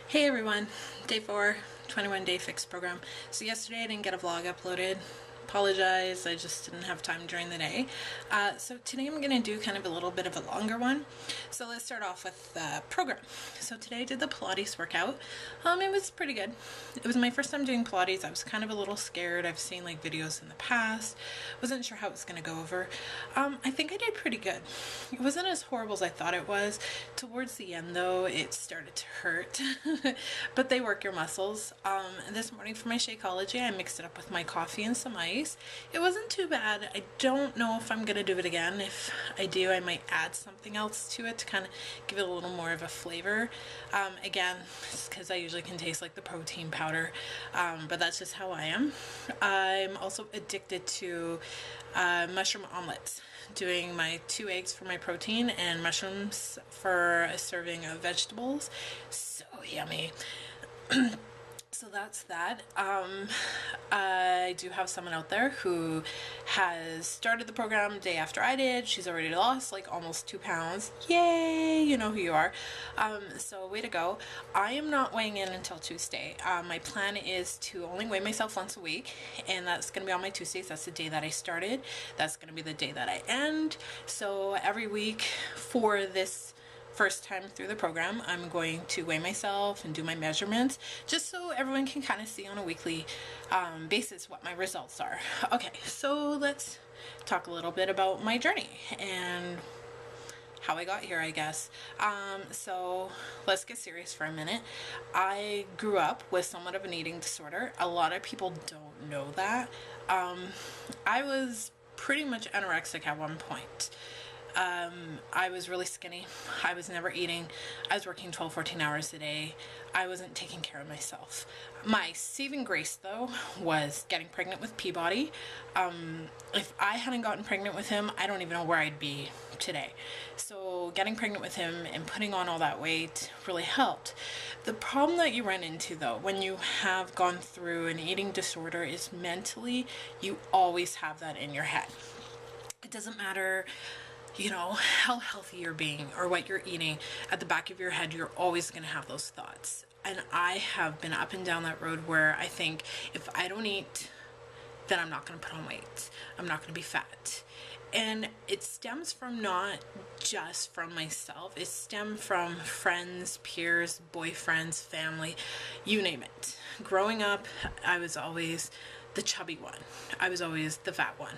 Hey everyone, day 4, 21 day fix program. So yesterday I didn't get a vlog uploaded. Apologize, I just didn't have time during the day. So today I'm going to do kind of a little bit of a longer one. So let's start off with the program. So today I did the Pilates workout. It was pretty good. It was my first time doing Pilates. I was kind of a little scared. I've seen like videos in the past. Wasn't sure how it was going to go over. I think I did pretty good. It wasn't as horrible as I thought it was. Towards the end though, it started to hurt. But they work your muscles. This morning for my Shakeology, I mixed it up with my coffee and some ice. It wasn't too bad. I don't know if I'm gonna do it again. If I do, I might add something else to it to kind of give it a little more of a flavor. Again, it's because I usually can taste like the protein powder, but that's just how I am. I'm also addicted to mushroom omelets, doing my 2 eggs for my protein and mushrooms for a serving of vegetables. So yummy. So that's that. I do have someone out there who has started the program the day after I did. She's already lost like almost 2 pounds. Yay! You know who you are. So way to go. I am not weighing in until Tuesday. My plan is to only weigh myself once a week, and that's going to be on my Tuesdays. That's the day that I started. That's going to be the day that I end. So every week for this first time through the program, I'm going to weigh myself and do my measurements just so everyone can kind of see on a weekly basis what my results are. Okay, so let's talk a little bit about my journey and how I got here, I guess. So let's get serious for a minute. I grew up with somewhat of an eating disorder. A lot of people don't know that. I was pretty much anorexic at one point. I was really skinny. I was never eating. I was working 12-14 hours a day. I wasn't taking care of myself. My saving grace though was getting pregnant with Peabody. If I hadn't gotten pregnant with him, I don't even know where I'd be today. So getting pregnant with him and putting on all that weight really helped. The problem that you run into though when you have gone through an eating disorder is mentally you always have that in your head. It doesn't matter, you know, how healthy you're being or what you're eating. At the back of your head, you're always going to have those thoughts. And I have been up and down that road where I think if I don't eat, then I'm not going to put on weight. I'm not going to be fat. And it stems from not just from myself. It stems from friends, peers, boyfriends, family, you name it. Growing up, I was always the chubby one. I was always the fat one.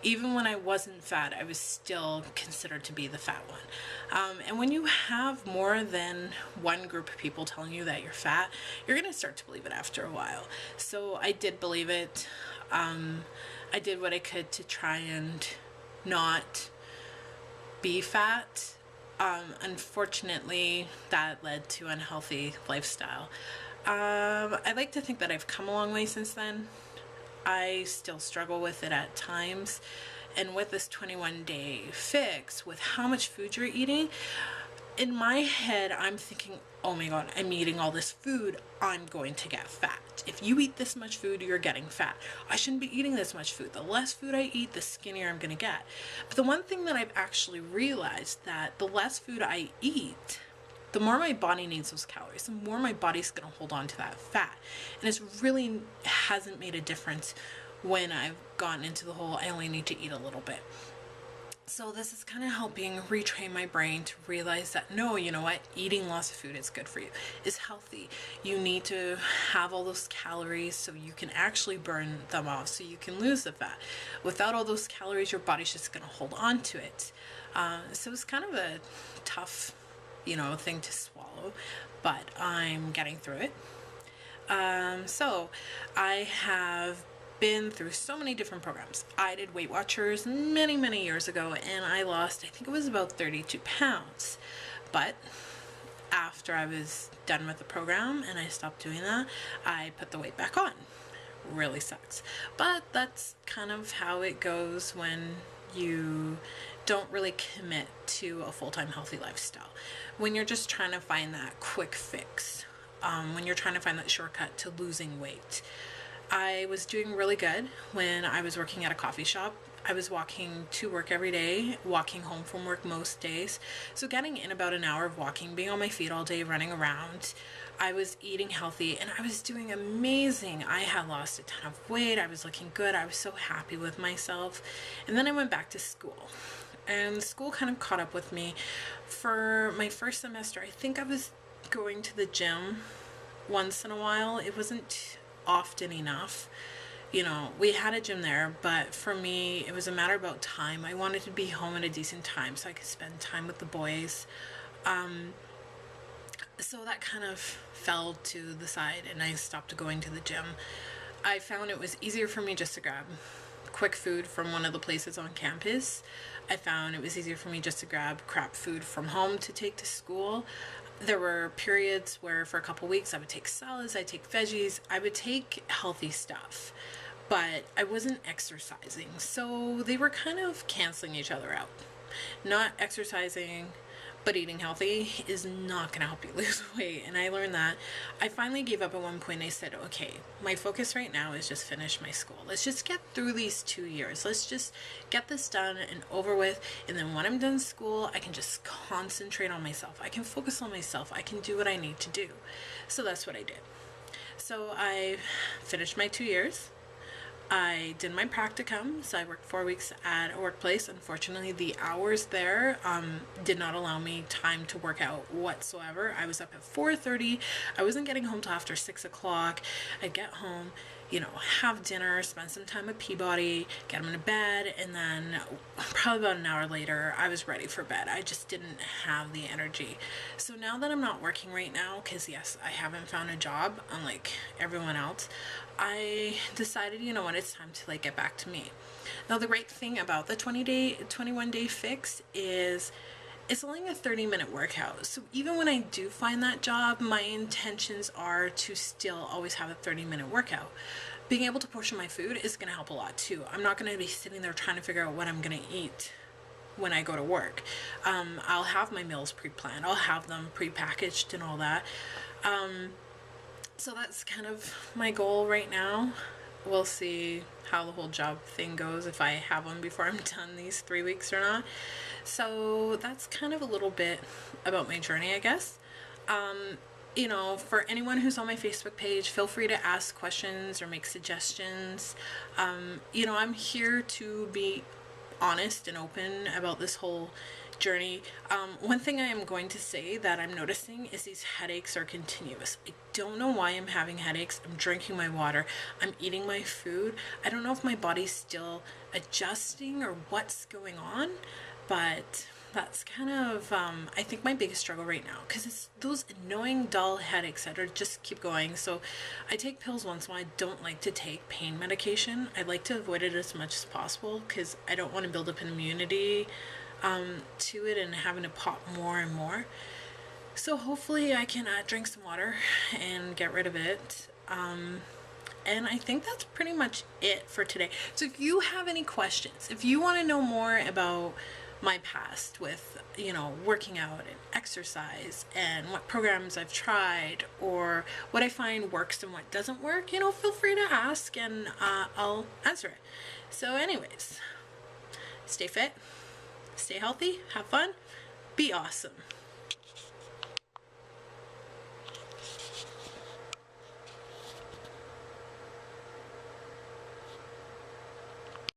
Even when I wasn't fat, I was still considered to be the fat one. And when you have more than one group of people telling you that you're fat, you're going to start to believe it after a while. So I did believe it. I did what I could to try and not be fat. Unfortunately, that led to unhealthy lifestyle. I like to think that I've come a long way since then. I still struggle with it at times, and with this 21 day fix, with how much food you're eating, in my head I'm thinking, oh my god, I'm eating all this food, I'm going to get fat. If you eat this much food, you're getting fat. I shouldn't be eating this much food. The less food I eat, the skinnier I'm gonna get. But the one thing that I've actually realized, that the less food I eat, the more my body needs those calories, the more my body's going to hold on to that fat. And it's really hasn't made a difference when I've gotten into the whole I only need to eat a little bit. So this is kind of helping retrain my brain to realize that no, you know what, eating lots of food is good for you, is healthy. You need to have all those calories so you can actually burn them off, so you can lose the fat. Without all those calories, your body's just going to hold on to it. So it's kind of a tough, you know, thing to swallow, but I'm getting through it. So I have been through so many different programs. I did Weight Watchers many years ago, and I lost, I think it was about 32 pounds. But after I was done with the program and I stopped doing that, I put the weight back on. Really sucks. But that's kind of how it goes when you don't really commit to a full-time healthy lifestyle. When you're just trying to find that quick fix, when you're trying to find that shortcut to losing weight. I was doing really good when I was working at a coffee shop. I was walking to work every day, walking home from work most days. So getting in about an hour of walking, being on my feet all day, running around. I was eating healthy and I was doing amazing. I had lost a ton of weight. I was looking good. I was so happy with myself. And then I went back to school. And school kind of caught up with me. For my first semester, I think I was going to the gym once in a while. It wasn't often enough. You know, we had a gym there, but for me, it was a matter about time. I wanted to be home at a decent time so I could spend time with the boys. So that kind of fell to the side and I stopped going to the gym. I found it was easier for me just to grab quick food from one of the places on campus. I found it was easier for me just to grab crap food from home to take to school. There were periods where for a couple weeks I would take salads, I'd take veggies, I would take healthy stuff, but I wasn't exercising. So they were kind of canceling each other out. Not exercising but eating healthy is not going to help you lose weight. And I learned that. I finally gave up at one point. I said, okay, my focus right now is just finish my school. Let's just get through these 2 years. Let's just get this done and over with. And then when I'm done school, I can just concentrate on myself. I can focus on myself. I can do what I need to do. So that's what I did. So I finished my 2 years. I did my practicum, so I worked 4 weeks at a workplace. Unfortunately, the hours there did not allow me time to work out whatsoever. I was up at 4:30. I wasn't getting home till after 6 o'clock. I'd get home, you know, have dinner, spend some time with Peabody, get him into bed, and then probably about an hour later, I was ready for bed. I just didn't have the energy. So now that I'm not working right now, because yes, I haven't found a job, unlike everyone else, I decided, you know what, it's time to like get back to me. Now the great thing about the 21 day fix is it's only a 30-minute workout. So even when I do find that job, my intentions are to still always have a 30-minute workout. Being able to portion my food is going to help a lot too. I'm not going to be sitting there trying to figure out what I'm going to eat when I go to work. I'll have my meals pre-planned. I'll have them pre-packaged and all that. So that's kind of my goal right now. We'll see how the whole job thing goes, if I have one before I'm done these 3 weeks or not. So that's kind of a little bit about my journey, I guess. You know, for anyone who's on my Facebook page, feel free to ask questions or make suggestions. You know, I'm here to be honest and open about this whole journey. One thing I am going to say that I'm noticing is these headaches are continuous. I don't know why I'm having headaches. I'm drinking my water. I'm eating my food. I don't know if my body's still adjusting or what's going on, but that's kind of, I think my biggest struggle right now, because it's those annoying dull headaches that are just keep going. So I take pills once in a while. I don't like to take pain medication. I like to avoid it as much as possible because I don't want to build up an immunity to it and having to pop more and more. So hopefully I can drink some water and get rid of it. And I think that's pretty much it for today. So if you have any questions, if you want to know more about my past with, you know, working out and exercise and what programs I've tried or what I find works and what doesn't work, you know, feel free to ask and I'll answer it. So anyways, stay fit, stay healthy, have fun, be awesome.